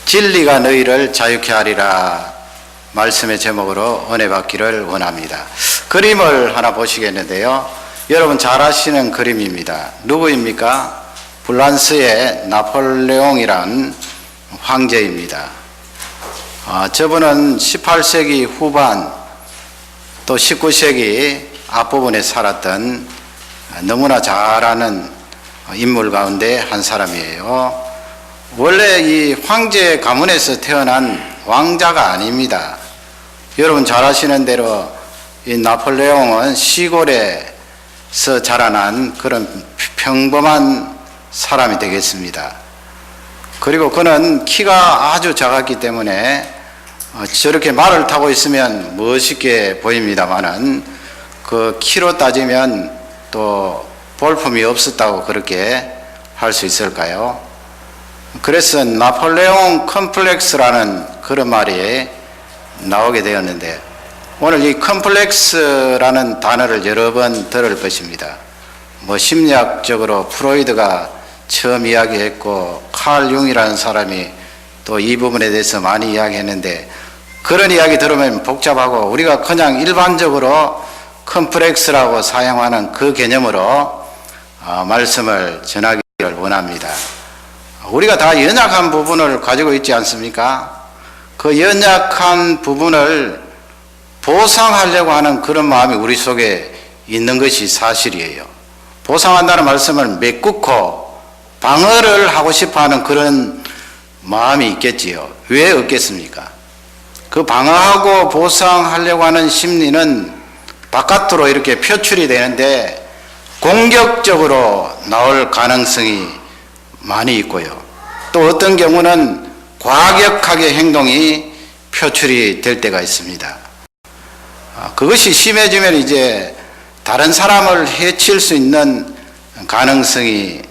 진리가 너희를 자유케 하리라 말씀의 제목으로 은혜 받기를 원합니다. 그림을 하나 보시겠는데요. 여러분 잘 아시는 그림입니다. 누구입니까? 프랑스의 나폴레옹이란 황제입니다. 저분은 18세기 후반 또 19세기 앞부분에 살았던 너무나 잘 아는 인물 가운데 한 사람이에요. 원래 이 황제 가문에서 태어난 왕자가 아닙니다. 여러분 잘 아시는 대로 이 나폴레옹은 시골에서 자라난 그런 평범한 사람이 되겠습니다. 그리고 그는 키가 아주 작았기 때문에 저렇게 말을 타고 있으면 멋있게 보입니다만은 그 키로 따지면 또 볼품이 없었다고 그렇게 할 수 있을까요? 그래서 나폴레옹 컴플렉스라는 그런 말이 나오게 되었는데, 오늘 이 컴플렉스라는 단어를 여러 번 들을 것입니다. 심리학적으로 프로이드가 처음 이야기했고 칼 융이라는 사람이 또 이 부분에 대해서 많이 이야기했는데, 그런 이야기 들으면 복잡하고 우리가 그냥 일반적으로 컴플렉스라고 사용하는 그 개념으로 말씀을 전하기를 원합니다. 우리가 다 연약한 부분을 가지고 있지 않습니까? 그 연약한 부분을 보상하려고 하는 그런 마음이 우리 속에 있는 것이 사실이에요. 보상한다는 말씀을 메꾸고 방어를 하고 싶어하는 그런 마음이 있겠지요. 왜 없겠습니까? 그 방어하고 보상하려고 하는 심리는 바깥으로 이렇게 표출이 되는데 공격적으로 나올 가능성이 많이 있고요. 또 어떤 경우는 과격하게 행동이 표출이 될 때가 있습니다. 그것이 심해지면 이제 다른 사람을 해칠 수 있는 가능성이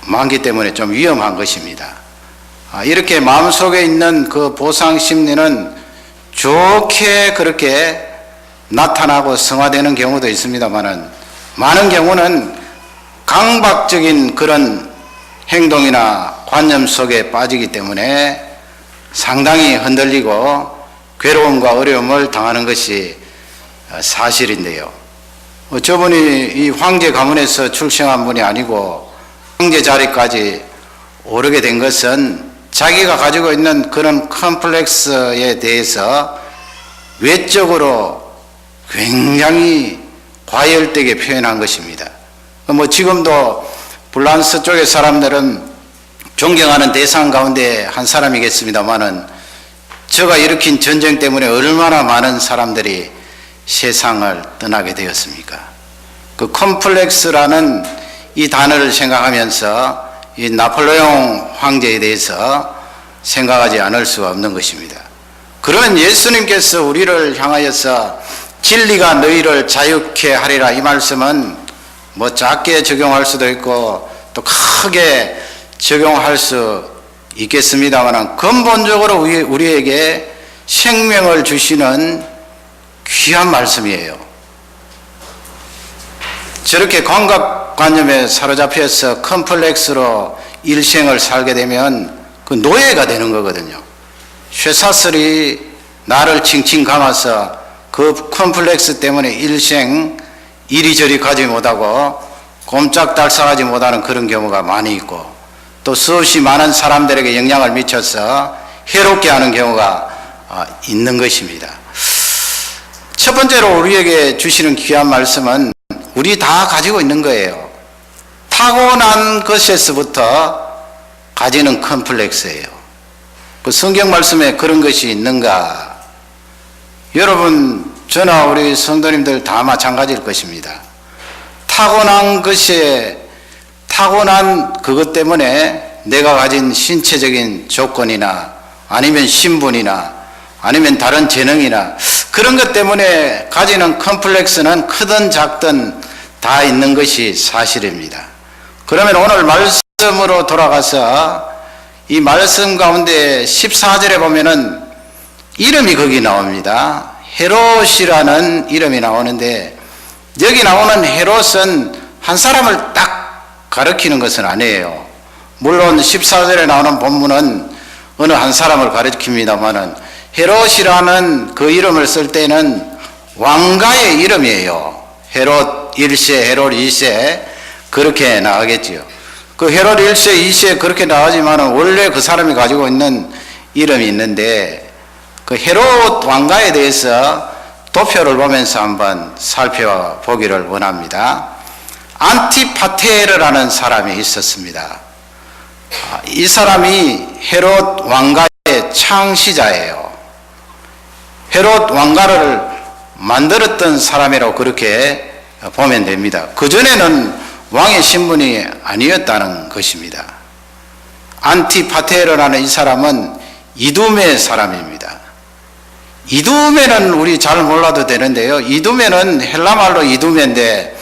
많기 때문에 좀 위험한 것입니다. 이렇게 마음속에 있는 그 보상 심리는 좋게 그렇게 나타나고 성화되는 경우도 있습니다만은, 많은 경우는 강박적인 그런 행동이나 관념 속에 빠지기 때문에 상당히 흔들리고 괴로움과 어려움을 당하는 것이 사실인데요. 저분이 이 황제 가문에서 출생한 분이 아니고 황제 자리까지 오르게 된 것은 자기가 가지고 있는 그런 컴플렉스에 대해서 외적으로 굉장히 과열되게 표현한 것입니다. 지금도 프랑스 쪽의 사람들은 존경하는 대상 가운데 한 사람이겠습니다만은, 저가 일으킨 전쟁 때문에 얼마나 많은 사람들이 세상을 떠나게 되었습니까? 그 컴플렉스라는 이 단어를 생각하면서 이 나폴레옹 황제에 대해서 생각하지 않을 수가 없는 것입니다. 그러면 예수님께서 우리를 향하여서 진리가 너희를 자유케 하리라, 이 말씀은 작게 적용할 수도 있고 또 크게 적용할 수 있겠습니다만, 근본적으로 우리에게 생명을 주시는 귀한 말씀이에요. 저렇게 감각관념에 사로잡혀서 컴플렉스로 일생을 살게 되면 그 노예가 되는 거거든요. 쇠사슬이 나를 칭칭 감아서 그 컴플렉스 때문에 일생 이리저리 가지 못하고 꼼짝달싹하지 못하는 그런 경우가 많이 있고, 또 수없이 많은 사람들에게 영향을 미쳐서 해롭게 하는 경우가 있는 것입니다. 첫 번째로 우리에게 주시는 귀한 말씀은 우리 다 가지고 있는 거예요. 타고난 것에서부터 가지는 컴플렉스예요. 그 성경 말씀에 그런 것이 있는가? 여러분, 저나 우리 성도님들 다 마찬가지일 것입니다. 타고난 그것 때문에 내가 가진 신체적인 조건이나 아니면 신분이나 아니면 다른 재능이나 그런 것 때문에 가지는 컴플렉스는 크든 작든 다 있는 것이 사실입니다. 그러면 오늘 말씀으로 돌아가서 이 말씀 가운데 14절에 보면은 이름이 거기 나옵니다. 헤롯이라는 이름이 나오는데, 여기 나오는 헤롯은 한 사람을 딱 가리키는 것은 아니에요. 물론 14절에 나오는 본문은 어느 한 사람을 가리킵니다마는 헤롯이라는 그 이름을 쓸 때는 왕가의 이름이에요. 헤롯 1세, 헤롯 2세 그렇게 나가겠지요. 그 헤롯 1세, 2세 그렇게 나가지만은 원래 그 사람이 가지고 있는 이름이 있는데 그 헤롯 왕가에 대해서 도표를 보면서 한번 살펴보기를 원합니다. 안티파테르라는 사람이 있었습니다. 이 사람이 헤롯 왕가의 창시자예요. 헤롯 왕가를 만들었던 사람이라고 그렇게 보면 됩니다. 그전에는 왕의 신분이 아니었다는 것입니다. 안티파테르라는 이 사람은 이두메 사람입니다. 이두메는 우리 잘 몰라도 되는데요. 이두메는 헬라말로 이두메인데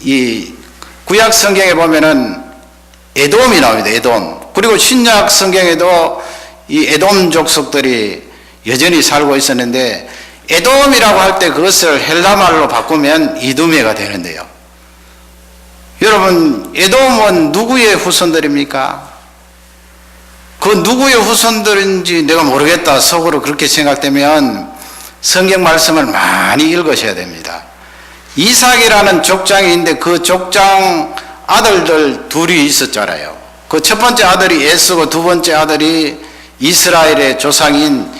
이 구약 성경에 보면은 에돔이 나옵니다. 에돔. 그리고 신약 성경에도 이 에돔 족속들이 여전히 살고 있었는데 에돔이라고 할 때 그것을 헬라말로 바꾸면 이두메가 되는데요. 여러분, 에돔은 누구의 후손들입니까? 그 누구의 후손들인지 내가 모르겠다 속으로 그렇게 생각되면 성경 말씀을 많이 읽으셔야 됩니다. 이삭이라는 족장이 있는데 그 족장 아들들 둘이 있었잖아요. 그 첫 번째 아들이 에스고 두 번째 아들이 이스라엘의 조상인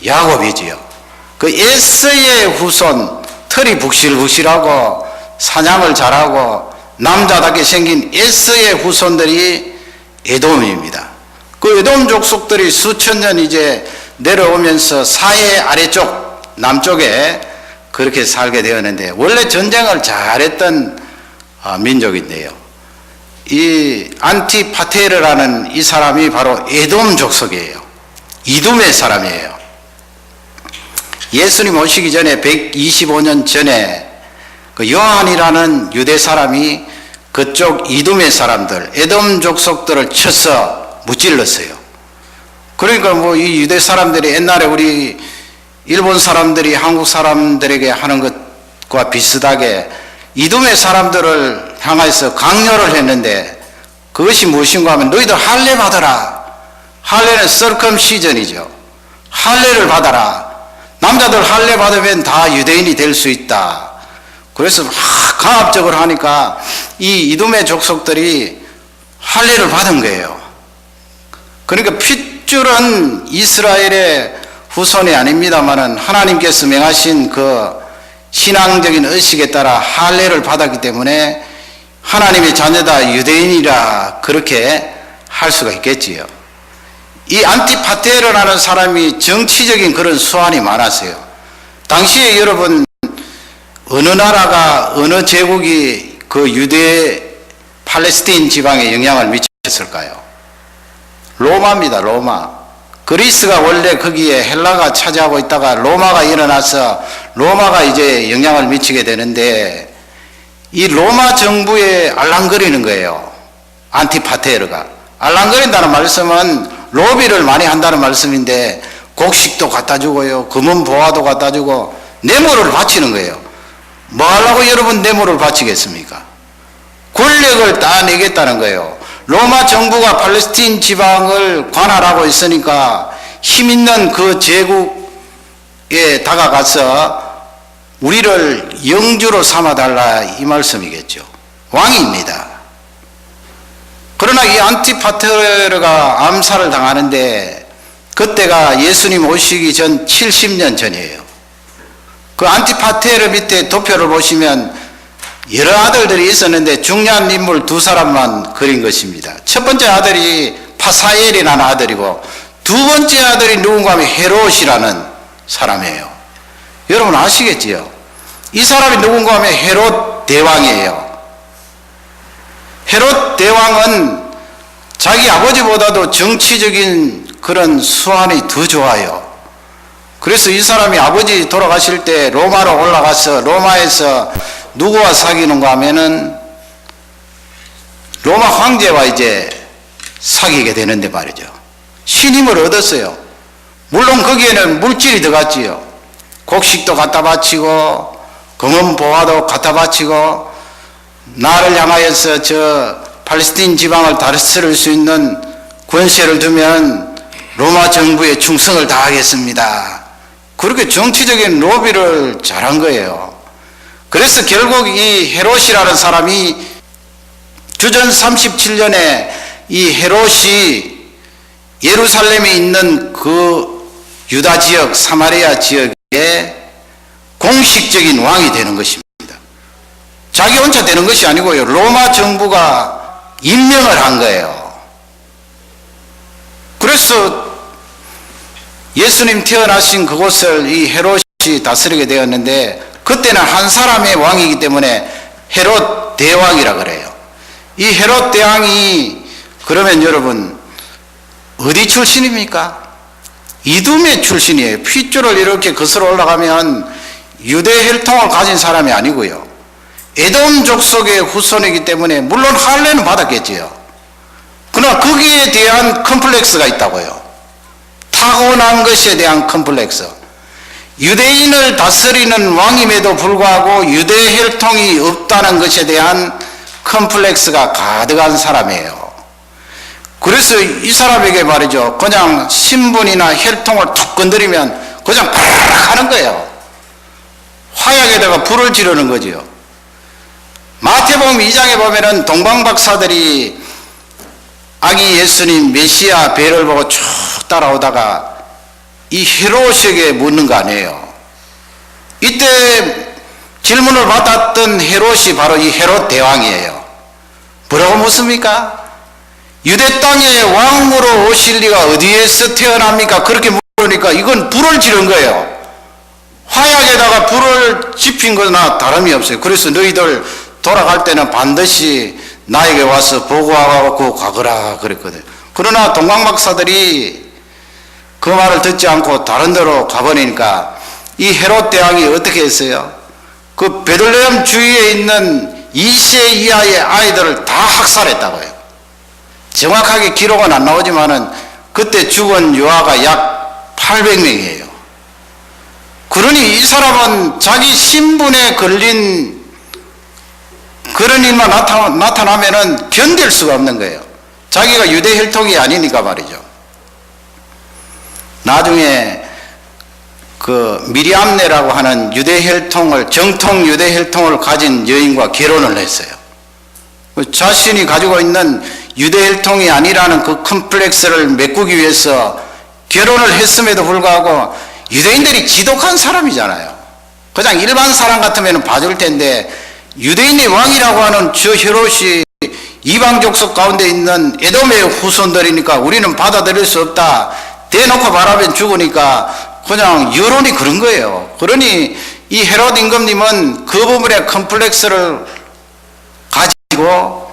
야곱이지요. 그 에스의 후손, 털이 북실북실하고 사냥을 잘하고 남자답게 생긴 에스의 후손들이 에돔입니다. 그 에돔 족속들이 수천 년 이제 내려오면서 사해 아래쪽 남쪽에 그렇게 살게 되었는데 원래 전쟁을 잘했던 민족인데요. 이 안티파테르라는 이 사람이 바로 에돔 족속이에요. 이두메 사람이에요. 예수님 오시기 전에 125년 전에 그 요한이라는 유대 사람이 그쪽 이두메 사람들, 에돔 족속들을 쳐서 무찔렀어요. 그러니까 뭐 이 유대 사람들이 옛날에 우리 일본 사람들이 한국 사람들에게 하는 것과 비슷하게 이두메 사람들을 향해서 강요를 했는데 그것이 무엇인가 하면 너희들 할례 받아라. 할례는 서컴시전이죠. 할례를 받아라. 남자들 할례 받으면 다 유대인이 될 수 있다. 그래서 강압적으로 하니까 이 이두메 족속들이 할례를 받은 거예요. 그러니까 핏줄은 이스라엘의 후손이 아닙니다만은 하나님께서 명하신 그 신앙적인 의식에 따라 할례를 받았기 때문에 하나님의 자녀다 유대인이라 그렇게 할 수가 있겠지요. 이 안티파테르라는 사람이 정치적인 그런 수완이 많았어요. 당시에 여러분 어느 나라가 어느 제국이 그 유대 팔레스타인 지방에 영향을 미쳤을까요? 로마입니다. 로마. 그리스가 원래 거기에 헬라가 차지하고 있다가 로마가 일어나서 로마가 이제 영향을 미치게 되는데 이 로마 정부에 알랑거리는 거예요. 안티파테르가. 알랑거린다는 말씀은 로비를 많이 한다는 말씀인데 곡식도 갖다 주고요. 금은 보화도 갖다 주고 뇌물을 바치는 거예요. 뭐 하려고 여러분 뇌물을 바치겠습니까? 권력을 따내겠다는 거예요. 로마 정부가 팔레스타인 지방을 관할하고 있으니까 힘 있는 그 제국에 다가가서 우리를 영주로 삼아달라 이 말씀이겠죠. 왕입니다. 그러나 이 안티파테르가 암살을 당하는데 그때가 예수님 오시기 전 70년 전이에요. 그 안티파테르 밑에 도표를 보시면 여러 아들들이 있었는데 중요한 인물 두 사람만 그린 것입니다. 첫 번째 아들이 파사엘이라는 아들이고 두 번째 아들이 누군가 하면 헤롯이라는 사람이에요. 여러분 아시겠지요? 이 사람이 누군가 하면 헤롯 대왕이에요. 헤롯 대왕은 자기 아버지보다도 정치적인 그런 수완이 더 좋아요. 그래서 이 사람이 아버지 돌아가실 때 로마로 올라가서 로마에서 누구와 사귀는가 하면은 로마 황제와 이제 사귀게 되는데 말이죠. 신임을 얻었어요. 물론 거기에는 물질이 들어갔지요. 곡식도 갖다 바치고 금은 보화도 갖다 바치고 나를 향하여서 저 팔레스타인 지방을 다스릴 수 있는 권세를 두면 로마 로마 정부에 충성을 다하겠습니다. 그렇게 정치적인 로비를 잘한 거예요. 그래서 결국 이 헤롯이라는 사람이 주전 37년에 이 헤롯이 예루살렘에 있는 그 유다 지역, 사마리아 지역의 공식적인 왕이 되는 것입니다. 자기 혼자 되는 것이 아니고요. 로마 정부가 임명을 한 거예요. 그래서 예수님 태어나신 그곳을 이 헤롯이 다스리게 되었는데 그때는 한 사람의 왕이기 때문에 헤롯 대왕이라 그래요. 이 헤롯 대왕이 그러면 여러분 어디 출신입니까? 이두메 출신이에요. 핏줄을 이렇게 거슬러 올라가면 유대 혈통을 가진 사람이 아니고요. 에돔 족속의 후손이기 때문에 물론 할례는 받았겠지요. 그러나 거기에 대한 컴플렉스가 있다고요. 타고난 것에 대한 컴플렉스. 유대인을 다스리는 왕임에도 불구하고 유대 혈통이 없다는 것에 대한 컴플렉스가 가득한 사람이에요. 그래서 이 사람에게 말이죠. 그냥 신분이나 혈통을 툭 건드리면 그냥 파락 하는 거예요. 화약에다가 불을 지르는 거죠. 마태복음 2장에 보면은 동방박사들이 아기 예수님 메시아 배를 보고 쭉 따라오다가 이 헤롯에게 묻는 거 아니에요. 이때 질문을 받았던 헤롯이 바로 이 헤롯 대왕이에요. 뭐라고 묻습니까? 유대 땅에 왕으로 오실 리가 어디에서 태어납니까? 그렇게 물으니까 이건 불을 지른 거예요. 화약에다가 불을 지핀 거나 다름이 없어요. 그래서 너희들 돌아갈 때는 반드시 나에게 와서 보고하고 가거라 그랬거든요. 그러나 동방박사들이 그 말을 듣지 않고 다른 데로 가버리니까 이 헤롯 대왕이 어떻게 했어요? 그 베들레헴 주위에 있는 2세 이하의 아이들을 다 학살했다고요. 정확하게 기록은 안 나오지만은 그때 죽은 유아가 약 800명이에요. 그러니 이 사람은 자기 신분에 걸린 그런 일만 나타나면은 견딜 수가 없는 거예요. 자기가 유대 혈통이 아니니까 말이죠. 나중에 그 미리암네라고 하는 유대 혈통을, 정통 유대 혈통을 가진 여인과 결혼을 했어요. 자신이 가지고 있는 유대 혈통이 아니라는 그 컴플렉스를 메꾸기 위해서 결혼을 했음에도 불구하고 유대인들이 지독한 사람이잖아요. 그냥 일반 사람 같으면 봐줄 텐데 유대인의 왕이라고 하는 저 헤롯이 이방 족속 가운데 있는 에돔의 후손들이니까 우리는 받아들일 수 없다. 대놓고 말하면 죽으니까 그냥 여론이 그런 거예요. 그러니 이 헤롯 임금님은 그 부분에 컴플렉스를 가지고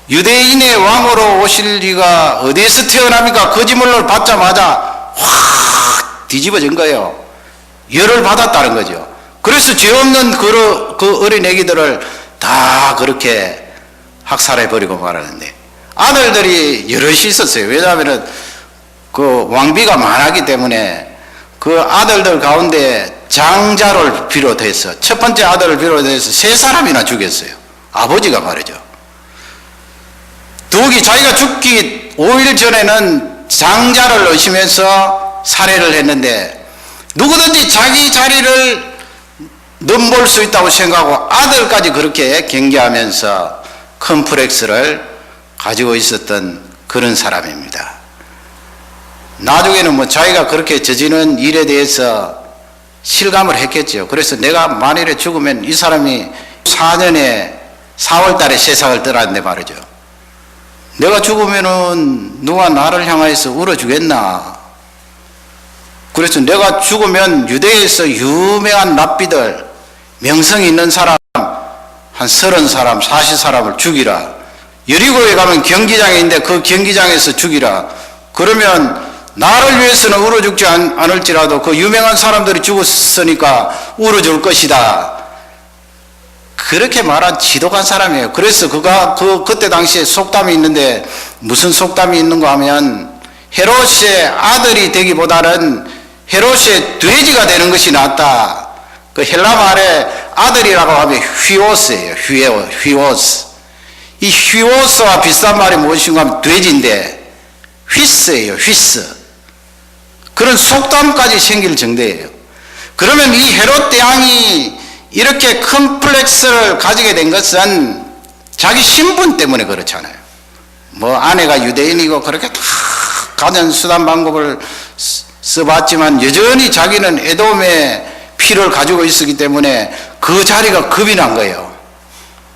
유대인의 왕으로 오실 리가 어디에서 태어납니까? 거짓말을 받자마자 확 뒤집어진 거예요. 열을 받았다는 거죠. 그래서 죄 없는 그 어린 애기들을 다 그렇게 학살해버리고 말하는데 아들들이 여럿이 있었어요. 왜냐하면 그 왕비가 많았기 때문에 그 아들들 가운데 장자를 비롯해서 첫 번째 아들을 비롯해서 3사람이나 죽였어요. 아버지가 말이죠. 두기 자기가 죽기 5일 전에는 장자를 의심해서 살해를 했는데 누구든지 자기 자리를 넘볼 수 있다고 생각하고 아들까지 그렇게 경계하면서 컴플렉스를 가지고 있었던 그런 사람입니다. 나중에는 뭐 자기가 그렇게 저지른 일에 대해서 실감을 했겠죠. 그래서 내가 만일에 죽으면 이 사람이 4년에 4월 달에 세상을 떠났는데 말이죠. 내가 죽으면은 누가 나를 향해서 울어주겠나. 그래서 내가 죽으면 유대에서 유명한 랍비들, 명성 있는 사람 한 30사람, 40사람을 죽이라. 여리고에 가면 경기장이 있는데 그 경기장에서 죽이라. 그러면 나를 위해서는 울어 죽지 않을지라도 그 유명한 사람들이 죽었으니까 울어 줄 것이다. 그렇게 말한 지독한 사람이에요. 그래서 그때 당시에 속담이 있는데 무슨 속담이 있는가 하면 헤롯의 아들이 되기보다는 헤롯의 돼지가 되는 것이 낫다. 그 헬라 말에 아들이라고 하면 휘오스예요. 휘오스. 이 휘오스와 비슷한 말이 무엇인가 하면 돼지인데 휘스예요. 휘스. 그런 속담까지 생길 정도예요. 그러면 이 헤롯 대왕이 이렇게 컴플렉스를 가지게 된 것은 자기 신분 때문에 그렇잖아요. 뭐 아내가 유대인이고 그렇게 다 가전 수단 방법을 써봤지만 여전히 자기는 에돔의 피를 가지고 있었기 때문에 그 자리가 겁이 난 거예요.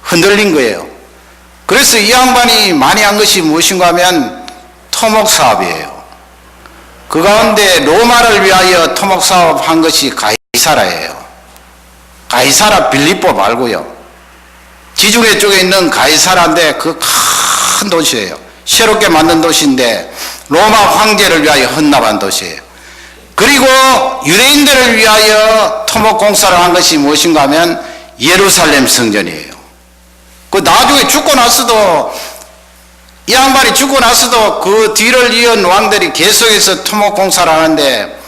흔들린 거예요. 그래서 이 양반이 많이 한 것이 무엇인가 하면 토목 사업이에요. 그 가운데 로마를 위하여 토목 사업 한 것이 가이사라예요. 가이사라 빌립보 말고요. 지중해 쪽에 있는 가이사라인데 그 큰 도시예요. 새롭게 만든 도시인데 로마 황제를 위하여 헌납한 도시예요. 그리고 유대인들을 위하여 토목 공사를 한 것이 무엇인가 하면 예루살렘 성전이에요. 그 나중에 죽고 나서도 이 양반이 죽고 나서도 그 뒤를 이은 왕들이 계속해서 토목 공사를 하는데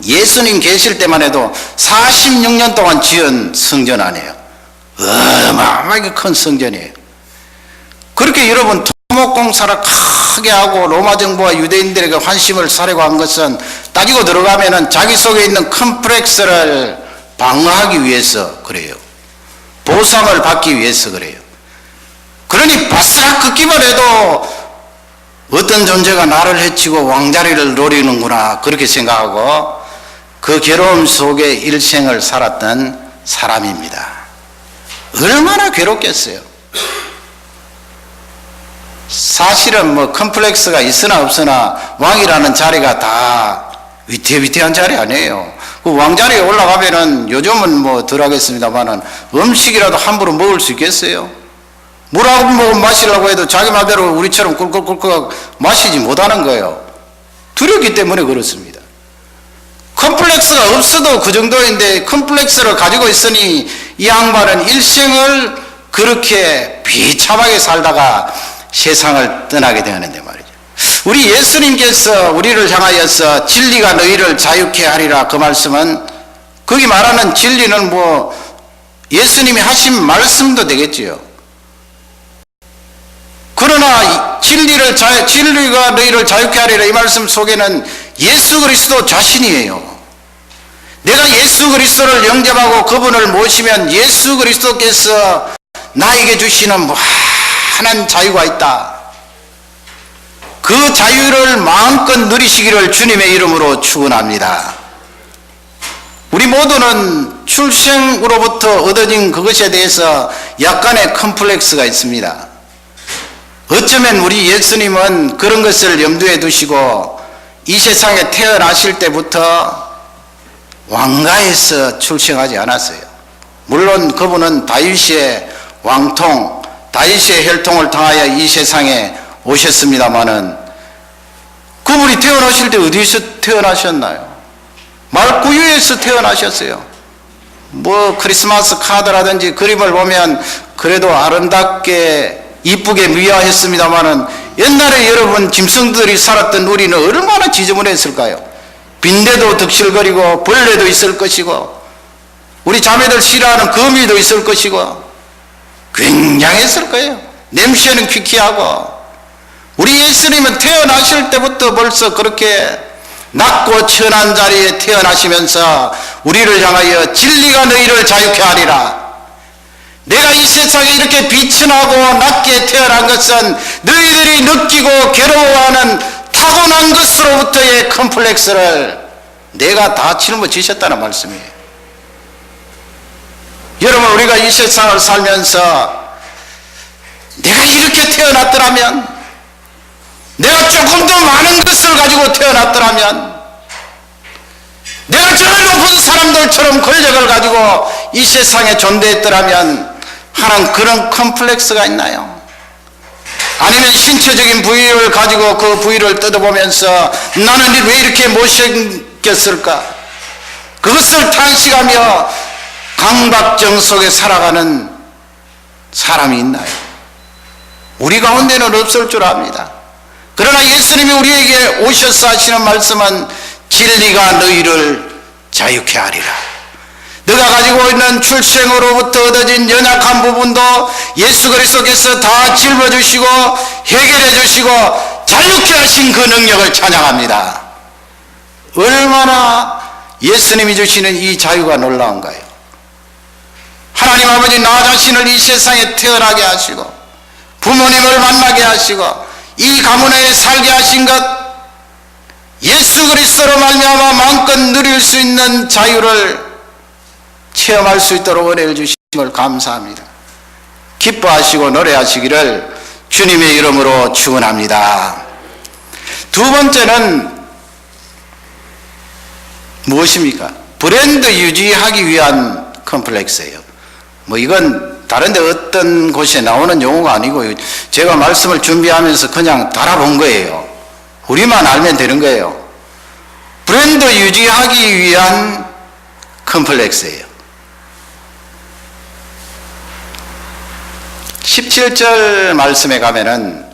예수님 계실 때만 해도 46년 동안 지은 성전 아니에요. 어마어마하게 큰 성전이에요. 그렇게 여러분 토목 공사를 크게 하고 로마 정부와 유대인들에게 환심을 사려고 한 것은 따지고 들어가면은 자기 속에 있는 컴플렉스를 방어하기 위해서 그래요. 보상을 받기 위해서 그래요. 그러니 바스락 긋기만 해도 어떤 존재가 나를 해치고 왕자리를 노리는구나 그렇게 생각하고 그 괴로움 속에 일생을 살았던 사람입니다. 얼마나 괴롭겠어요. 사실은 뭐 컴플렉스가 있으나 없으나 왕이라는 자리가 다 위태위태한 자리 아니에요. 그 왕자리에 올라가면은 요즘은 뭐 덜 하겠습니다만은 음식이라도 함부로 먹을 수 있겠어요? 물 한 모금 마시려고 해도 자기 말대로 우리처럼 꿀꺽꿀꺽 마시지 못하는 거예요. 두렵기 때문에 그렇습니다. 컴플렉스가 없어도 그 정도인데 컴플렉스를 가지고 있으니 이 양반은 일생을 그렇게 비참하게 살다가 세상을 떠나게 되는데 말이죠. 우리 예수님께서 우리를 향하여서 진리가 너희를 자유케 하리라 그 말씀은 거기 말하는 진리는 뭐 예수님이 하신 말씀도 되겠지요. 그러나 진리가 너희를 자유케 하리라 이 말씀 속에는 예수 그리스도 자신이에요. 내가 예수 그리스도를 영접하고 그분을 모시면 예수 그리스도께서 나에게 주시는 무한한 자유가 있다. 그 자유를 마음껏 누리시기를 주님의 이름으로 축원합니다. 우리 모두는 출생으로부터 얻어진 그것에 대해서 약간의 컴플렉스가 있습니다. 어쩌면 우리 예수님은 그런 것을 염두에 두시고 이 세상에 태어나실 때부터 왕가에서 출생하지 않았어요. 물론 그분은 다윗의 왕통, 다윗의 혈통을 당하여 이 세상에 오셨습니다마는 그분이 태어나실 때 어디서 태어나셨나요? 말구유에서 태어나셨어요. 뭐 크리스마스 카드라든지 그림을 보면 그래도 아름답게 이쁘게 미화했습니다마는 옛날에 여러분 짐승들이 살았던 우리는 얼마나 지저분했을까요? 빈대도 득실거리고 벌레도 있을 것이고 우리 자매들 싫어하는 거미도 있을 것이고 굉장했을 거예요. 냄새는 퀴퀴하고 우리 예수님은 태어나실 때부터 벌써 그렇게 낮고 천한 자리에 태어나시면서 우리를 향하여 진리가 너희를 자유케 하리라. 내가 이 세상에 이렇게 비천하고 낮게 태어난 것은 너희들이 느끼고 괴로워하는 타고난 것으로부터의 컴플렉스를 내가 다 짊어지셨다는 말씀이에요. 여러분 우리가 이 세상을 살면서 내가 이렇게 태어났더라면 내가 조금 더 많은 것을 가지고 태어났더라면 내가 저 높은 사람들처럼 권력을 가지고 이 세상에 존재했더라면 하는 그런 컴플렉스가 있나요? 아니면 신체적인 부위를 가지고 그 부위를 뜯어보면서 나는 왜 이렇게 못생겼을까? 그것을 탄식하며 강박증 속에 살아가는 사람이 있나요? 우리 가운데는 없을 줄 압니다. 그러나 예수님이 우리에게 오셔서 하시는 말씀은 진리가 너희를 자유케 하리라. 너가 가지고 있는 출생으로부터 얻어진 연약한 부분도 예수 그리스도께서 다 짊어주시고 해결해 주시고 자유케 하신 그 능력을 찬양합니다. 얼마나 예수님이 주시는 이 자유가 놀라운가요? 하나님 아버지 나 자신을 이 세상에 태어나게 하시고 부모님을 만나게 하시고 이 가문에 살게 하신 것, 예수 그리스도로 말미암아 마음껏 누릴 수 있는 자유를 체험할 수 있도록 은혜를 주심을 감사합니다. 기뻐하시고 노래하시기를 주님의 이름으로 축원합니다. 두 번째는 무엇입니까? 브랜드 유지하기 위한 컴플렉스예요. 뭐 이건 다른데 어떤 곳에 나오는 용어가 아니고 제가 말씀을 준비하면서 그냥 달아본 거예요. 우리만 알면 되는 거예요. 브랜드 유지하기 위한 컴플렉스예요. 17절 말씀에 가면은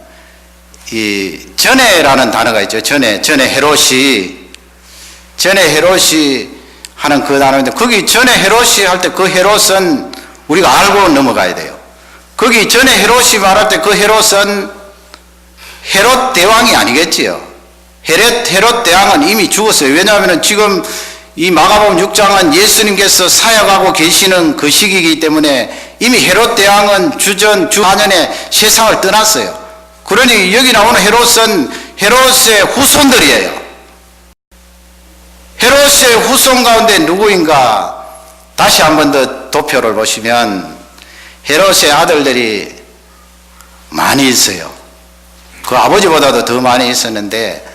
이 전에라는 단어가 있죠. 전에 헤롯이 하는 그 단어인데, 거기 전에 헤롯이 할 때 그 헤롯은 우리가 알고 넘어가야 돼요. 거기 전에 헤롯이 말할 때 그 헤롯은 헤롯 대왕이 아니겠지요. 헤롯 대왕은 이미 죽었어요. 왜냐하면 지금 이 마가복음 6장은 예수님께서 사역하고 계시는 그 시기이기 때문에 이미 헤롯 대왕은 주 4년에 세상을 떠났어요. 그러니 여기 나오는 헤롯은 헤롯의 후손들이에요. 헤롯의 후손 가운데 누구인가? 다시 한 번 더 도표를 보시면 헤롯의 아들들이 많이 있어요. 그 아버지보다도 더 많이 있었는데,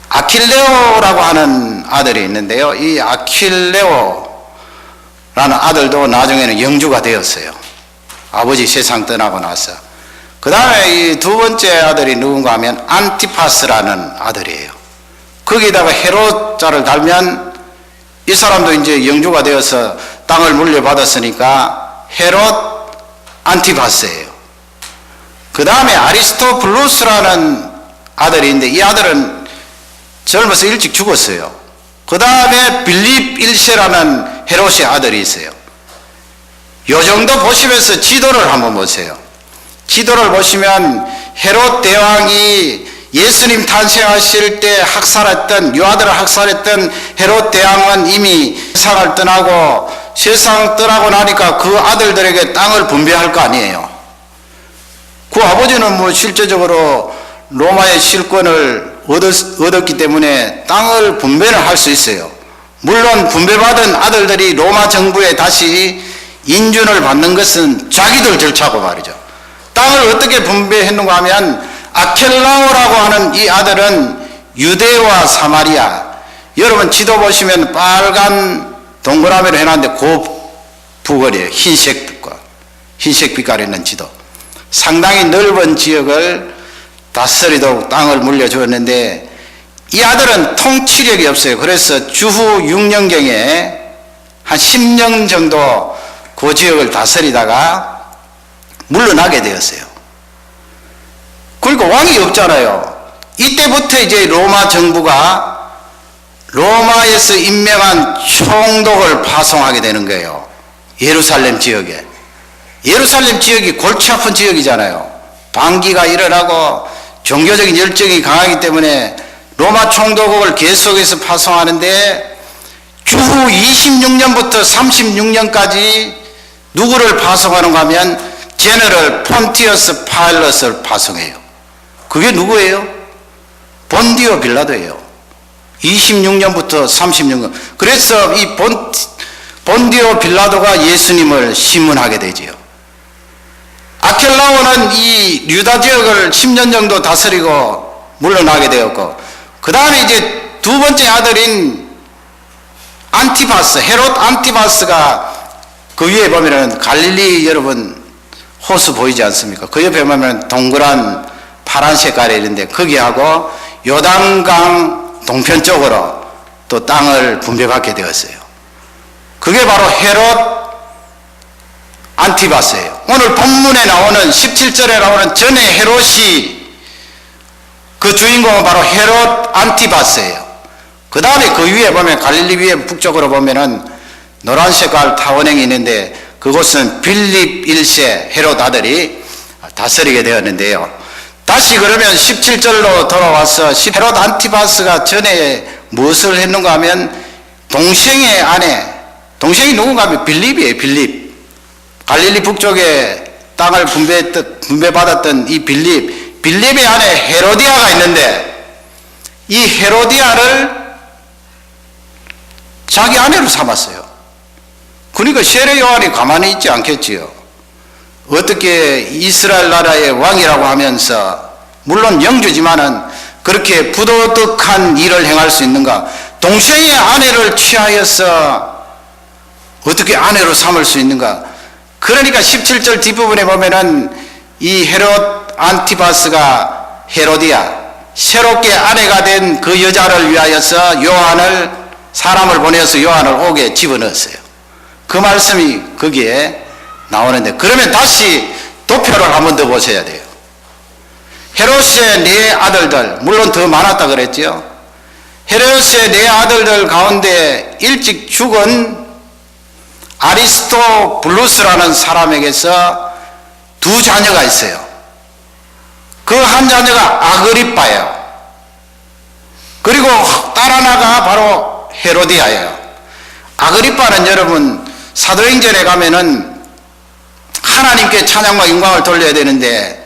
아킬레오라고 하는 아들이 있는데요. 이 아킬레오라는 아들도 나중에는 영주가 되었어요. 아버지 세상 떠나고 나서. 그 다음에 이 두 번째 아들이 누군가 하면 안티파스라는 아들이에요. 거기다가 헤롯자를 달면 이 사람도 이제 영주가 되어서 땅을 물려받았으니까 헤롯 안티파스예요. 그 다음에 아리스토블루스라는 아들이 있는데 이 아들은 젊어서 일찍 죽었어요. 그 다음에 빌립 1세라는 헤롯의 아들이 있어요. 요 정도 보시면서 지도를 한번 보세요. 지도를 보시면 헤롯 대왕이 예수님 탄생하실 때 학살했던, 요 아들을 학살했던 헤롯 대왕은 이미 세상을 떠나고, 세상 떠나고 나니까 그 아들들에게 땅을 분배할 거 아니에요. 그 아버지는 뭐 실제적으로 로마의 실권을 얻었기 때문에 땅을 분배를 할 수 있어요. 물론 분배받은 아들들이 로마 정부에 다시 인준을 받는 것은 자기들 절차고 말이죠. 땅을 어떻게 분배했는가 하면 아켈라오라고 하는 이 아들은 유대와 사마리아, 여러분 지도 보시면 빨간 동그라미로 해놨는데 그 부거리에요. 흰색 빛깔이 있는 지도. 상당히 넓은 지역을 다스리도록 땅을 물려주었는데 이 아들은 통치력이 없어요. 그래서 주후 6년경에 한 10년 정도 그 지역을 다스리다가 물러나게 되었어요. 그러니까 왕이 없잖아요. 이때부터 이제 로마 정부가 로마에서 임명한 총독을 파송하게 되는 거예요. 예루살렘 지역에. 예루살렘 지역이 골치 아픈 지역이잖아요. 반기가 일어나고 종교적인 열정이 강하기 때문에 로마 총독을 계속해서 파송하는데 주후 26년부터 36년까지 누구를 파송하는가 하면 제너럴 폰티어스 파일럿을 파송해요. 그게 누구예요? 본디오 빌라도예요. 26년부터 36년. 그래서 이 본디오 빌라도가 예수님을 심문하게 되지요. 아켈라오는 이 유다 지역을 10년 정도 다스리고 물러나게 되었고, 그 다음에 이제 두 번째 아들인 안티파스, 헤롯 안티파스가 그 위에 보면은 갈릴리 여러분 호수 보이지 않습니까? 그 옆에 보면 동그란 파란 색깔이 있는데 거기하고 요단강 동편 쪽으로 또 땅을 분배받게 되었어요. 그게 바로 헤롯 안티바스예요. 오늘 본문에 나오는 17절에 나오는 전에 헤롯이 그 주인공은 바로 헤롯 안티바스예요. 그 다음에 그 위에 보면 갈릴리 위에 북쪽으로 보면은 노란 색깔 타원행이 있는데 그곳은 빌립 1세 헤롯 아들이 다스리게 되었는데요. 다시 그러면 17절로 돌아와서 헤롯 안티바스가 전에 무엇을 했는가 하면 동생의 아내, 동생이 누군가 하면 빌립이에요. 빌립. 갈릴리 북쪽에 땅을 분배받았던 이 빌립의 아내 헤로디아가 있는데 이 헤로디아를 자기 아내로 삼았어요. 그러니까 세례 요한이 가만히 있지 않겠지요. 어떻게 이스라엘 나라의 왕이라고 하면서 물론 영주지만은 그렇게 부도덕한 일을 행할 수 있는가? 동생의 아내를 취하여서 어떻게 아내로 삼을 수 있는가? 그러니까 17절 뒷부분에 보면은 이 헤롯 안티파스가 헤로디아, 새롭게 아내가 된 그 여자를 위하여서 요한을, 사람을 보내서 요한을 옥에 집어넣었어요. 그 말씀이 거기에 나오는데, 그러면 다시 도표를 한 번 더 보셔야 돼요. 헤롯의 네 아들들, 물론 더 많았다 그랬죠. 헤롯의 네 아들들 가운데 일찍 죽은 아리스토블루스라는 사람에게서 두 자녀가 있어요. 그 한 자녀가 아그리빠예요. 그리고 딸 하나가 바로 헤로디아예요. 아그리빠는 여러분 사도행전에 가면은 하나님께 찬양과 영광을 돌려야 되는데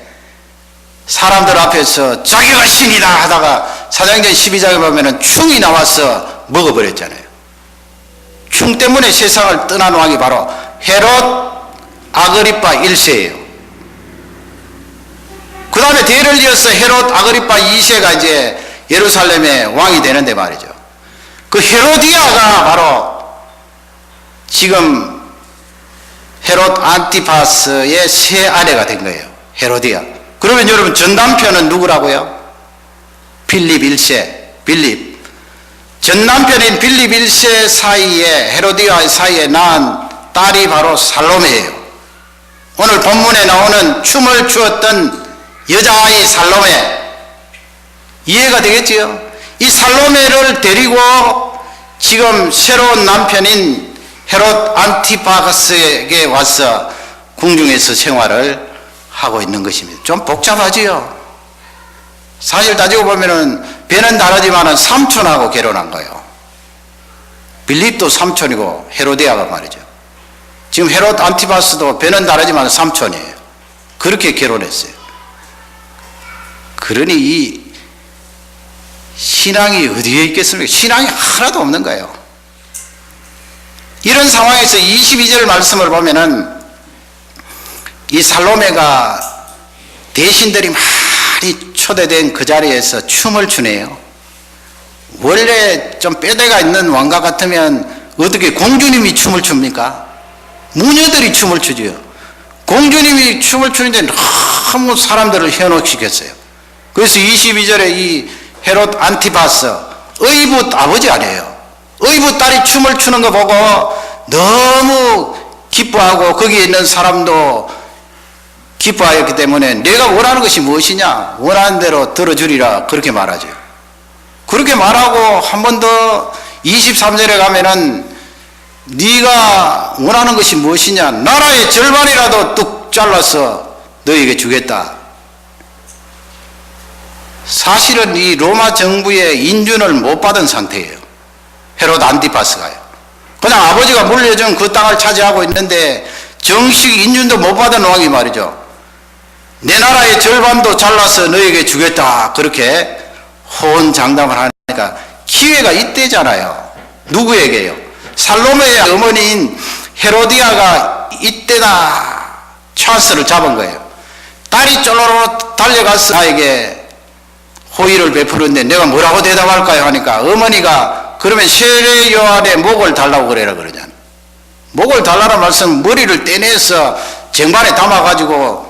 사람들 앞에서 자기가 신이다 하다가 사도행전 12장에 보면은 충이 나와서 먹어버렸잖아요. 충 때문에 세상을 떠난 왕이 바로 헤롯 아그리빠 1세예요. 그 다음에 대를 이어서 헤롯 아그리빠 2세가 이제 예루살렘의 왕이 되는데 말이죠. 그 헤로디아가 바로 지금 헤롯 안티파스의 새 아내가 된 거예요. 헤로디아. 그러면 여러분 전 남편은 누구라고요? 빌립 1세, 빌립. 전 남편인 빌립 1세 사이에, 헤로디아의 사이에 낳은 딸이 바로 살로메예요. 오늘 본문에 나오는 춤을 추었던 여자아이 살로메. 이해가 되겠지요? 이 살로메를 데리고 지금 새로운 남편인 헤롯 안티파스에게 와서 궁중에서 생활을 하고 있는 것입니다. 좀 복잡하지요? 사실 따지고 보면은 배는 다르지만은 삼촌하고 결혼한 거예요. 빌립도 삼촌이고 헤로디아가 말이죠. 지금 헤롯 안티파스도 배는 다르지만 삼촌이에요. 그렇게 결혼했어요. 그러니 이 신앙이 어디에 있겠습니까? 신앙이 하나도 없는 거예요. 이런 상황에서 22절 말씀을 보면은 이 살로메가 대신들이 많이 초대된 그 자리에서 춤을 추네요. 원래 좀 뼈대가 있는 왕가 같으면 어떻게 공주님이 춤을 춥니까? 무녀들이 춤을 추죠. 공주님이 춤을 추는데 너무 사람들을 현혹시켰어요. 그래서 22절에 이 헤롯 안티파스, 의붓 아버지 아니에요. 의붓 딸이 춤을 추는 거 보고 너무 기뻐하고 거기에 있는 사람도 기뻐하였기 때문에 내가 원하는 것이 무엇이냐? 원하는 대로 들어주리라 그렇게 말하죠. 그렇게 말하고 한 번 더 23절에 가면은 네가 원하는 것이 무엇이냐? 나라의 절반이라도 뚝 잘라서 너에게 주겠다. 사실은 이 로마 정부의 인준을 못 받은 상태예요. 헤롯 안티파스가요. 그냥 아버지가 물려준 그 땅을 차지하고 있는데 정식 인준도 못 받은 왕이 말이죠. 내 나라의 절반도 잘라서 너에게 주겠다. 그렇게 호언장담을 하니까 기회가 이때잖아요. 누구에게요? 살로메의 어머니인 헤로디아가 이때다 찬스를 잡은 거예요. 딸이 쫄로로 달려가서 나에게 호의를 베푸는데 내가 뭐라고 대답할까요? 하니까 어머니가 그러면 세례 요한의 목을 달라고 그래라 그러잖아. 목을 달라는 말씀 머리를 떼내서 쟁반에 담아가지고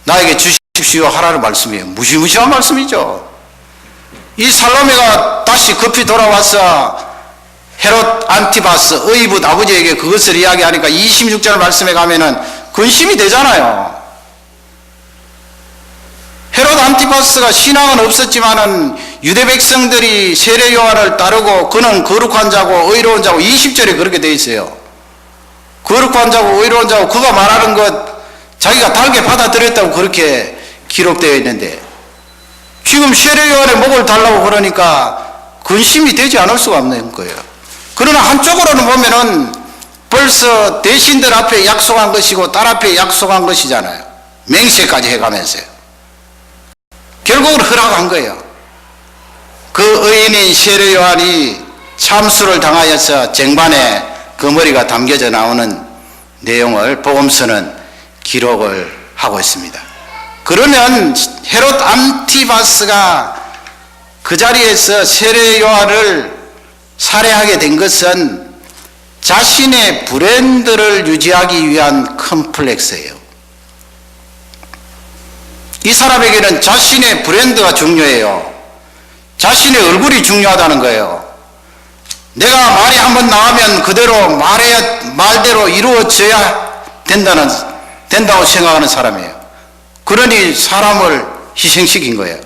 나에게 주십시오 하라는 말씀이에요. 무시무시한 말씀이죠. 이 살로메가 다시 급히 돌아와서 헤롯 안티파스 의붓 아버지에게 그것을 이야기하니까 26절 말씀에 가면은 근심이 되잖아요. 헤롯 안티파스가 신앙은 없었지만은 유대 백성들이 세례 요한을 따르고 그는 거룩한 자고 의로운 자고 20절에 그렇게 되어 있어요. 거룩한 자고 의로운 자고 그가 말하는 것 자기가 달게 받아들였다고 그렇게 기록되어 있는데 지금 세례 요한의 목을 달라고 그러니까 근심이 되지 않을 수가 없는 거예요. 그러나 한쪽으로는 보면은 벌써 대신들 앞에 약속한 것이고 딸 앞에 약속한 것이잖아요. 맹세까지 해가면서요. 결국은 허락한 거예요. 그 의인인 세례 요한이 참수를 당하여서 쟁반에 그 머리가 담겨져 나오는 내용을 복음서는 기록을 하고 있습니다. 그러면 헤롯 안티바스가 그 자리에서 세례 요한을 살해하게 된 것은 자신의 브랜드를 유지하기 위한 컴플렉스예요. 이 사람에게는 자신의 브랜드가 중요해요. 자신의 얼굴이 중요하다는 거예요. 내가 말이 한번 나오면 그대로 말대로 이루어져야 된다고 생각하는 사람이에요. 그러니 사람을 희생시킨 거예요.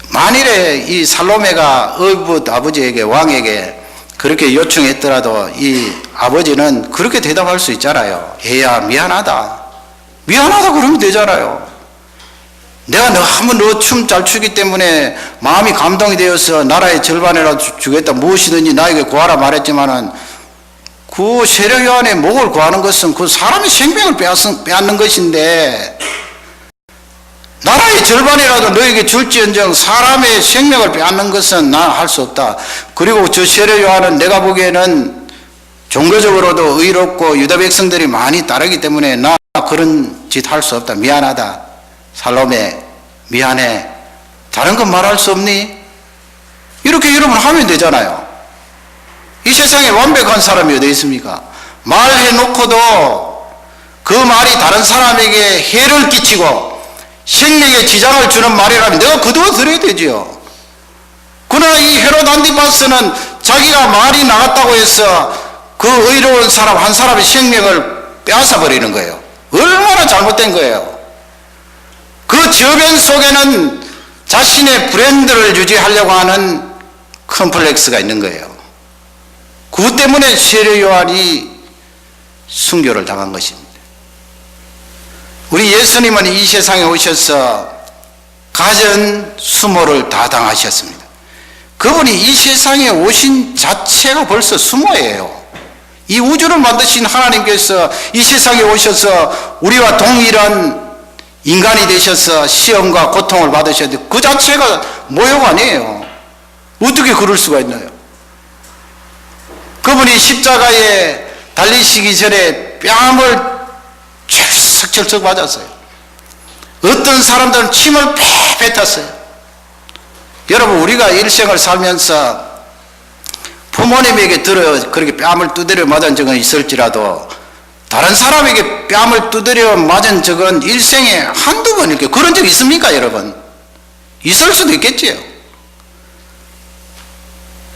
만일에 이 살로메가 의붓 아버지에게 왕에게 그렇게 요청했더라도 이 아버지는 그렇게 대답할 수 있잖아요. 얘야 미안하다. 미안하다 그러면 되잖아요. 내가 한번 너 춤 잘 추기 때문에 마음이 감동이 되어서 나라의 절반이라도 주겠다. 무엇이든지 나에게 구하라 말했지만은 그 세례 요한의 목을 구하는 것은 그 사람의 생명을 빼앗는 것인데 나라의 절반이라도 너에게 줄지언정 사람의 생명을 빼앗는 것은 나 할 수 없다. 그리고 저 세례 요한은 내가 보기에는 종교적으로도 의롭고 유다 백성들이 많이 따르기 때문에 나 그런 짓 할 수 없다. 미안하다. 살로메 미안해. 다른 건 말할 수 없니? 이렇게 여러분 하면 되잖아요. 이 세상에 완벽한 사람이 어디 있습니까? 말해놓고도 그 말이 다른 사람에게 해를 끼치고 생명에 지장을 주는 말이라면 내가 거두어 들어야 되지요. 그러나 이 헤롯 안티바스는 자기가 말이 나갔다고 해서 그 의로운 사람 한 사람의 생명을 빼앗아 버리는 거예요. 얼마나 잘못된 거예요. 그 저변 속에는 자신의 브랜드를 유지하려고 하는 컴플렉스가 있는 거예요. 그 때문에 세례 요한이 순교를 당한 것입니다. 우리 예수님은 이 세상에 오셔서 가전 수모를 다 당하셨습니다. 그분이 이 세상에 오신 자체가 벌써 수모예요. 이 우주를 만드신 하나님께서 이 세상에 오셔서 우리와 동일한 인간이 되셔서 시험과 고통을 받으셨는데 그 자체가 모욕 아니에요. 어떻게 그럴 수가 있나요? 그분이 십자가에 달리시기 전에 뺨을 철썩철썩 맞았어요. 어떤 사람들은 침을 폐 뱉었어요. 여러분 우리가 일생을 살면서 부모님에게 들어 그렇게 뺨을 두드려 맞은 적은 있을지라도 다른 사람에게 뺨을 두드려 맞은 적은 일생에 한두 번 이렇게 그런 적 있습니까 여러분? 있을 수도 있겠지요.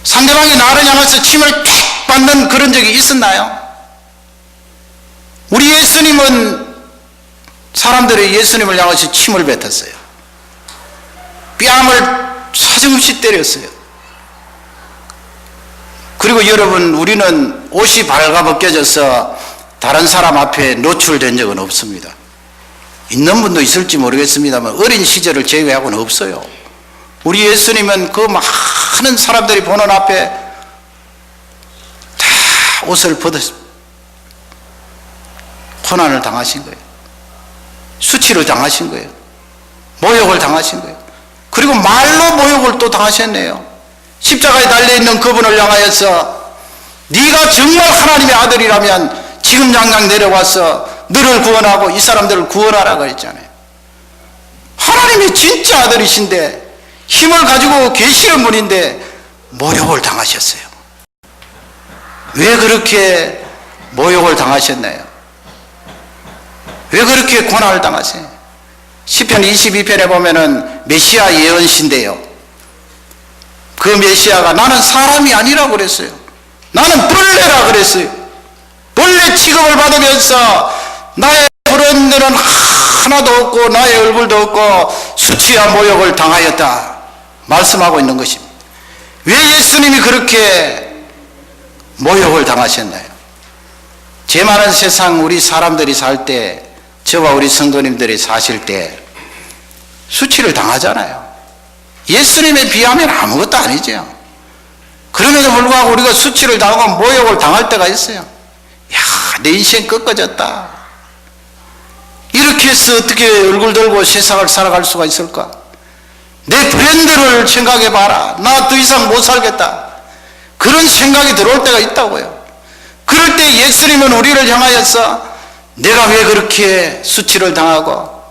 상대방이 나를 향해서 침을 탁 받는 그런 적이 있었나요? 우리 예수님은 사람들이 예수님을 향해서 침을 뱉었어요. 뺨을 사정없이 때렸어요. 그리고 여러분 우리는 옷이 발가벗겨져서 다른 사람 앞에 노출된 적은 없습니다. 있는 분도 있을지 모르겠습니다만 어린 시절을 제외하고는 없어요. 우리 예수님은 그 많은 사람들이 보는 앞에 다 옷을 벗으 고난을 당하신 거예요. 수치를 당하신 거예요. 모욕을 당하신 거예요. 그리고 말로 모욕을 또 당하셨네요. 십자가에 달려있는 그분을 향하여서 네가 정말 하나님의 아들이라면 지금 당장 내려와서 너를 구원하고 이 사람들을 구원하라고 했잖아요. 하나님이 진짜 아들이신데 힘을 가지고 계시는 분인데 모욕을 당하셨어요. 왜 그렇게 모욕을 당하셨나요? 왜 그렇게 고난을 당하세요? 시편 22편에 보면은 메시아 예언신데요. 그 메시아가 나는 사람이 아니라고 그랬어요. 나는 벌레라 그랬어요. 벌레 취급을 받으면서 나의 브랜드는 하나도 없고 나의 얼굴도 없고 수치와 모욕을 당하였다 말씀하고 있는 것입니다. 왜 예수님이 그렇게 모욕을 당하셨나요? 죄 많은 세상 우리 사람들이 살 때 저와 우리 성도님들이 사실 때 수치를 당하잖아요. 예수님에 비하면 아무것도 아니죠. 그럼에도 불구하고 우리가 수치를 당하고 모욕을 당할 때가 있어요. 야, 내 인생 꺾어졌다. 이렇게 해서 어떻게 얼굴 들고 세상을 살아갈 수가 있을까? 내 브랜드를 생각해봐라. 나 더 이상 못 살겠다. 그런 생각이 들어올 때가 있다고요. 그럴 때 예수님은 우리를 향하여서 내가 왜 그렇게 수치를 당하고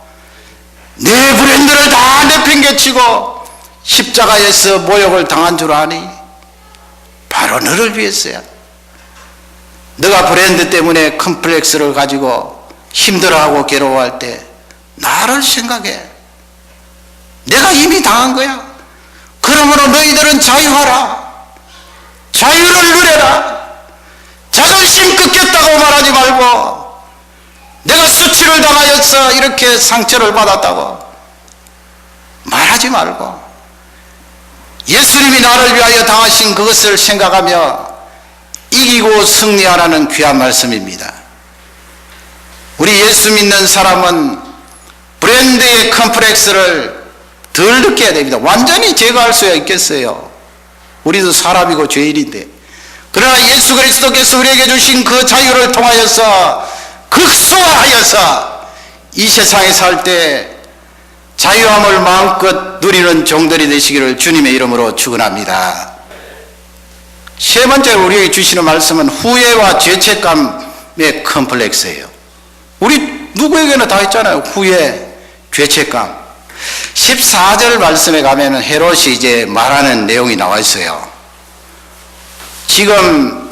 내 브랜드를 다 내팽개치고 십자가에서 모욕을 당한 줄 아니? 바로 너를 위해서야. 너가 브랜드 때문에 컴플렉스를 가지고 힘들어하고 괴로워할 때 나를 생각해. 내가 이미 당한 거야. 그러므로 너희들은 자유하라. 자유를 누려라. 자존심 꺾였다고 말하지 말고 내가 수치를 당하여서 이렇게 상처를 받았다고 말하지 말고 예수님이 나를 위하여 당하신 그것을 생각하며 이기고 승리하라는 귀한 말씀입니다. 우리 예수 믿는 사람은 브랜드의 컴플렉스를 덜 느껴야 됩니다. 완전히 제거할 수야 있겠어요. 우리도 사람이고 죄인인데. 그러나 예수 그리스도께서 우리에게 주신 그 자유를 통하여서 극소화하여서 이 세상에 살 때 자유함을 마음껏 누리는 종들이 되시기를 주님의 이름으로 축원합니다. 세 번째로 우리에게 주시는 말씀은 후회와 죄책감의 컴플렉스예요. 우리 누구에게나 다 있잖아요. 후회, 죄책감. 14절 말씀에 가면 헤롯이 이제 말하는 내용이 나와 있어요. 지금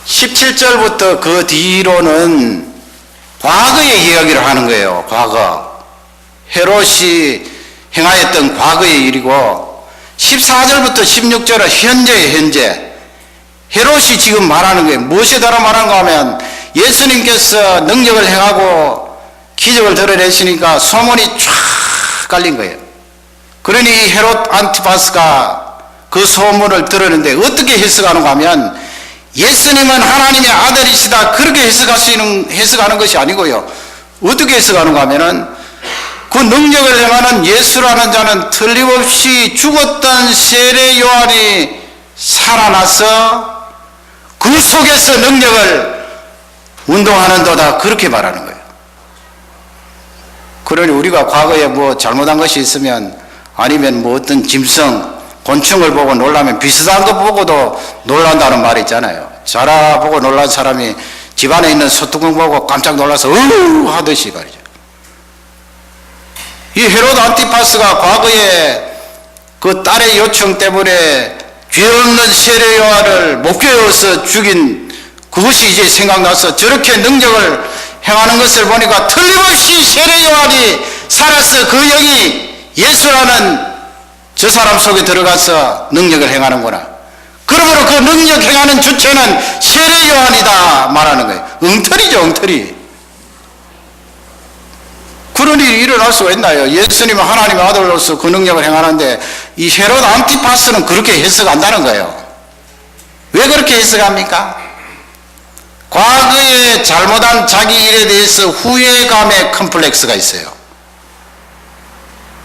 17절부터 그 뒤로는 과거의 이야기를 하는 거예요. 과거. 헤롯이 행하였던 과거의 일이고 14절부터 16절은 현재의 현재. 헤롯이 지금 말하는 거예요. 무엇에 따라 말하는가 하면 예수님께서 능력을 행하고 기적을 드러내시니까 소문이 쫙 깔린 거예요. 그러니 헤롯 안티파스가 그 소문을 들었는데 어떻게 해석하는가 하면 예수님은 하나님의 아들이시다 그렇게 해석하는 것이 아니고요. 어떻게 해석하는가 하면은 그 능력을 행하는 예수라는 자는 틀림없이 죽었던 세례 요한이 살아나서 그 속에서 능력을 운동하는도다 그렇게 말하는 거예요. 그러니 우리가 과거에 뭐 잘못한 것이 있으면 아니면 뭐 어떤 짐승, 곤충을 보고 놀라면 비슷한 거 보고도 놀란다는 말이 있잖아요. 자라 보고 놀란 사람이 집안에 있는 소뚜껑 보고 깜짝 놀라서 으 하듯이 말이죠. 이 헤롯 안티파스가 과거에 그 딸의 요청 때문에 죄 없는 세례 요한을 목베어서 죽인 그것이 이제 생각나서 저렇게 능력을 행하는 것을 보니까 틀림없이 세례 요한이 살아서 그 영이 예수라는 저 사람 속에 들어가서 능력을 행하는구나. 그러므로 그 능력 행하는 주체는 세례 요한이다 말하는 거예요. 엉터리죠, 엉터리. 그런 일이 일어날 수가 있나요? 예수님은 하나님의 아들로서 그 능력을 행하는데 이 헤롯 안티파스는 그렇게 해석한다는 거예요. 왜 그렇게 해석합니까? 과거에 잘못한 자기 일에 대해서 후회감의 컴플렉스가 있어요.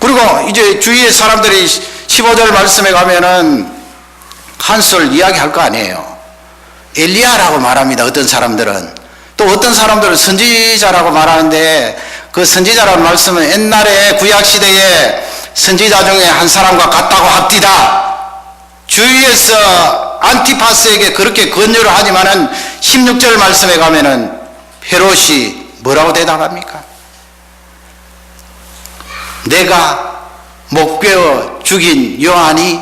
그리고 이제 주위의 사람들이 15절 말씀에 가면은 한술 이야기할 거 아니에요. 엘리야라고 말합니다. 어떤 사람들은. 또 어떤 사람들은 선지자라고 말하는데 그 선지자라는 말씀은 옛날에 구약시대에 선지자 중에 한 사람과 같다고 합디다. 주위에서 안티파스에게 그렇게 권유를 하지만은 16절 말씀에 가면은 헤롯이 뭐라고 대답합니까? 내가 목베어 죽인 요한이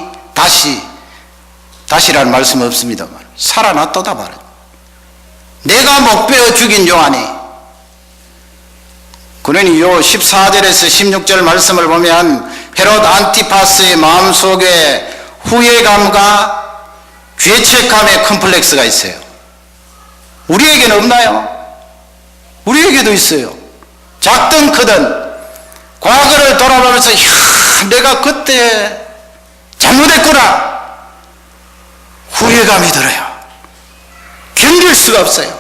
다시라는 말씀은 없습니다만 살아났도다 말이야. 내가 목베어 죽인 요한이. 그러니 요 14절에서 16절 말씀을 보면 헤롯 안티파스의 마음속에 후회감과 죄책감의 컴플렉스가 있어요. 우리에게는 없나요? 우리에게도 있어요. 작든 크든 과거를 돌아보면서 내가 그때 잘못했구나 후회감이 들어요. 견딜 수가 없어요.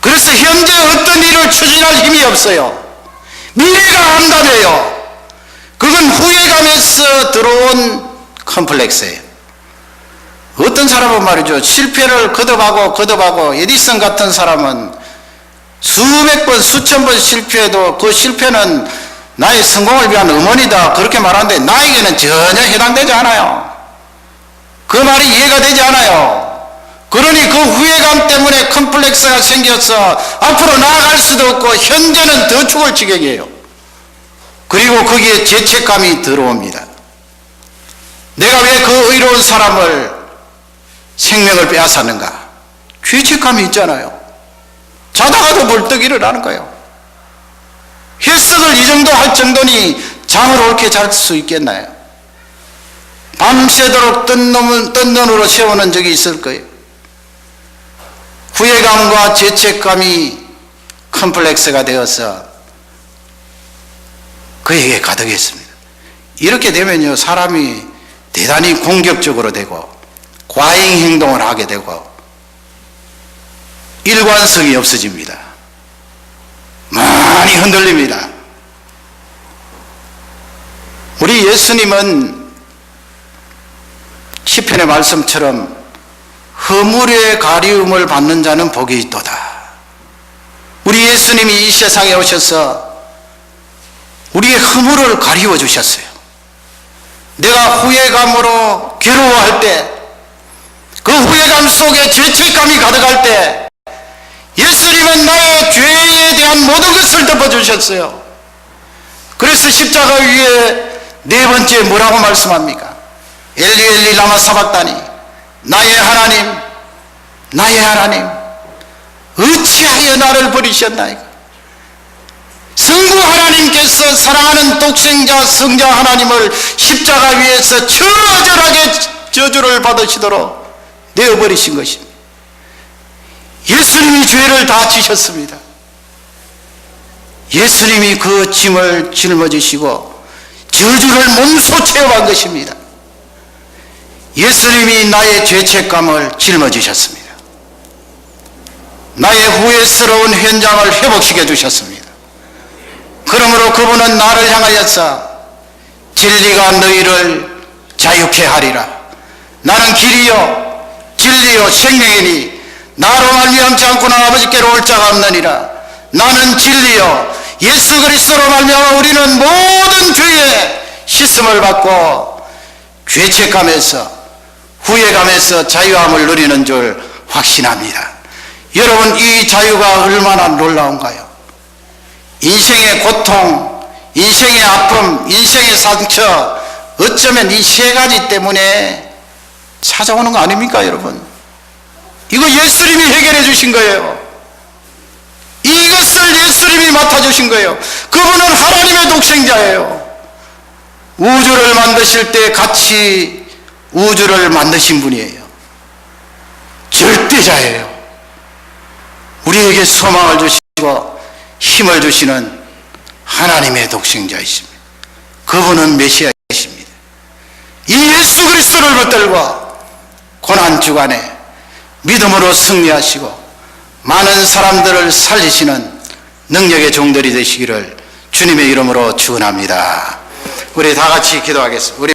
그래서 현재 어떤 일을 추진할 힘이 없어요. 미래가 암담해요. 그건 후회감에서 들어온 컴플렉스예요. 어떤 사람은 말이죠, 실패를 거듭하고 에디슨 같은 사람은 수백 번 수천 번 실패해도 그 실패는 나의 성공을 위한 음원이다 그렇게 말하는데 나에게는 전혀 해당되지 않아요. 그 말이 이해가 되지 않아요. 그러니 그 후회감 때문에 컴플렉스가 생겨서 앞으로 나아갈 수도 없고 현재는 더 죽을 지경이에요. 그리고 거기에 죄책감이 들어옵니다. 내가 왜 그 의로운 사람을 생명을 빼앗았는가? 죄책감이 있잖아요. 자다가도 벌떡 일어나는 거예요. 햇석을 이 정도 할 정도니 잠을 옳게 잘 수 있겠나요? 밤새도록 뜬 눈으로 세우는 적이 있을 거예요. 후회감과 죄책감이 컴플렉스가 되어서 그에게 가득했습니다. 이렇게 되면요, 사람이 대단히 공격적으로 되고 과잉 행동을 하게 되고 일관성이 없어집니다. 많이 흔들립니다. 우리 예수님은 시편의 말씀처럼 허물의 가리움을 받는 자는 복이 있도다. 우리 예수님이 이 세상에 오셔서 우리의 허물을 가리워 주셨어요. 내가 후회감으로 괴로워할 때, 그 후회감 속에 죄책감이 가득할 때 예수님은 나의 죄에 대한 모든 것을 덮어주셨어요. 그래서 십자가 위에 네 번째 뭐라고 말씀합니까? 엘리 엘리 라마 사박다니, 나의 하나님, 나의 하나님, 어찌하여 나를 버리셨나이까? 성부 하나님께서 사랑하는 독생자 성자 하나님을 십자가 위에서 처절하게 저주를 받으시도록 내어버리신 것입니다. 예수님이 죄를 다 지셨습니다. 예수님이 그 짐을 짊어지시고 저주를 몸소 체험한 것입니다. 예수님이 나의 죄책감을 짊어지셨습니다. 나의 후회스러운 현장을 회복시켜 주셨습니다. 그러므로 그분은 나를 향하여서 진리가 너희를 자유케 하리라. 나는 길이요 진리요 생명이니 나로 말미암지 않고는 아버지께로 올 자가 없느니라. 나는 진리요 예수 그리스도로 말미암아 우리는 모든 죄에 씻음을 받고 죄책감에서 후회감에서 자유함을 누리는 줄 확신합니다. 여러분, 이 자유가 얼마나 놀라운가요? 인생의 고통, 인생의 아픔, 인생의 상처, 어쩌면 이 세 가지 때문에 찾아오는 거 아닙니까, 여러분? 이거 예수님이 해결해 주신 거예요. 이것을 예수님이 맡아주신 거예요. 그분은 하나님의 독생자예요. 우주를 만드실 때 같이 우주를 만드신 분이에요. 절대자예요. 우리에게 소망을 주시고 힘을 주시는 하나님의 독생자이십니다. 그분은 메시아이십니다. 이 예수 그리스도를 붙들고 고난주간에 믿음으로 승리하시고 많은 사람들을 살리시는 능력의 종들이 되시기를 주님의 이름으로 축원합니다. 우리 다 같이 기도하겠습니다. 우리